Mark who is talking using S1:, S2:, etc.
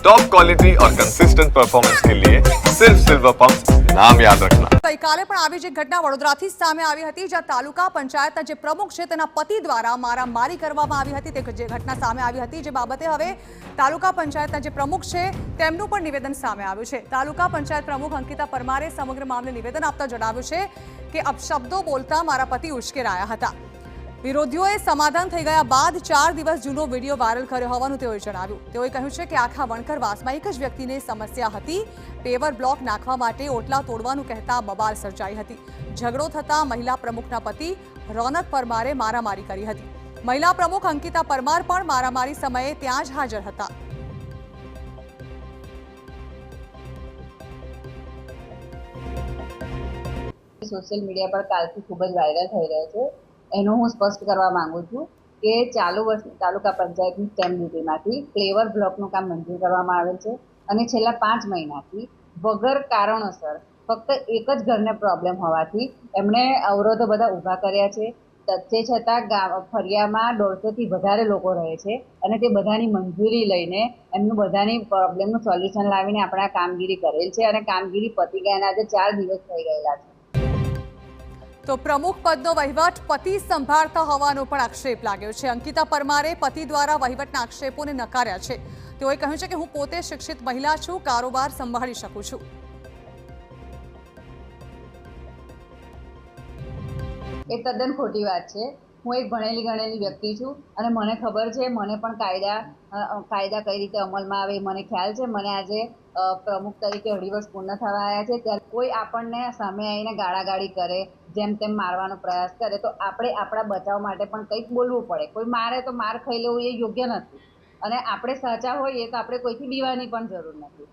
S1: Top quality और consistent performance के लिए सिर्फ सिल्वर पंप नाम याद रखना।
S2: ગઈકાલે પણ આવી જ ઘટના વડોદરાથી સામે આવી હતી, જ્યાં તાલુકા પંચાયતના જે પ્રમુખ છે તેના પતિ દ્વારા મારામારી કરવામાં આવી હતી. તે જે ઘટના સામે આવી હતી, જે બાબતે હવે તાલુકા પંચાયતના જે પ્રમુખ છે તેમનું પણ નિવેદન સામે આવ્યું છે. તાલુકા પંચાયત પ્રમુખ અંકિતા પરમારે સમગ્ર મામલે નિવેદન આપતા જણાવ્યું છે કે અપશબ્દો બોલતા મારા પતિ ઉશ્કેરાયા હતા. વિરોધીઓએ સમાધાન થઈ ગયા બાદ 4 દિવસ જૂનો વિડીયો વાયરલ કર્યો હોવાનું તેઓએ જણાવ્યું. તેઓએ કહ્યું છે કે આખા વણકરવાસમાં એક જ વ્યક્તિને સમસ્યા હતી. પેવર બ્લોક નાખવા માટે ઓટલા તોડવાનું કહેતા બબાલ સર્જાઈ હતી. ઝઘડો થતા મહિલા પ્રમુખના પતિ રોનક પરમારે મારામારી કરી હતી. મહિલા પ્રમુખ અંકિતા પરમાર પણ મારામારી સમયે ત્યાં જ હાજર હતા.
S3: સોશિયલ મીડિયા પર કાલથી ખૂબ જ વાયરલ થઈ રહ્યો છે. એનું હું સ્પષ્ટ કરવા માંગુ છું કે ચાલુ વર્ષની તાલુકા પંચાયતની સ્ટેમ્પ ડ્યુટીમાંથી ફ્લેવર બ્લોકનું કામ મંજૂર કરવામાં આવેલ છે અને છેલ્લા 5 મહિનાથી વગર કારણોસર ફક્ત એક જ ઘરને પ્રોબ્લેમ હોવાથી એમણે અવરોધો બધા ઊભા કર્યા છે. તે છતાં ફરિયામાં 150થી વધારે લોકો રહે છે અને તે બધાની મંજૂરી લઈને એમનું બધાની પ્રોબ્લેમનું સોલ્યુશન લાવીને આપણે આ કામગીરી કરેલ છે અને કામગીરી પતી ગયા આજે 4 દિવસ થઈ ગયેલા છે.
S2: તો પ્રમુખ પદનો વહીવટ પતિ સંભાળતા હોવાનો પણ આક્ષેપ લાગ્યો છે. અંકિતા પરમારે પતિ દ્વારા વહીવટના આક્ષેપોને નકાર્યા છે. તેઓએ કહ્યું છે કે હું પોતે શિક્ષિત મહિલા છું, કારોબાર સંભાળી શકું છું.
S3: એ તદ્દન ખોટી વાત છે. હું એક ભણેલી ગણેલી વ્યક્તિ છું અને મને ખબર છે, મને પણ કાયદા કઈ રીતે અમલમાં આવે મને ખ્યાલ છે. મને આજે પ્રમુખ તરીકે 2.5 વર્ષ પૂર્ણ થવા આવ્યા છે. ત્યારે કોઈ આપણને સામે આવીને ગાળાગાળી કરે, જેમ તેમ મારવાનો પ્રયાસ કરે તો આપણે આપણા બચાવ માટે પણ કંઈક બોલવું પડે. કોઈ મારે તો માર ખાઈ લેવું એ યોગ્ય નથી અને આપણે સાચા હોઈએ તો આપણે કોઈથી બીવાની પણ જરૂર નથી.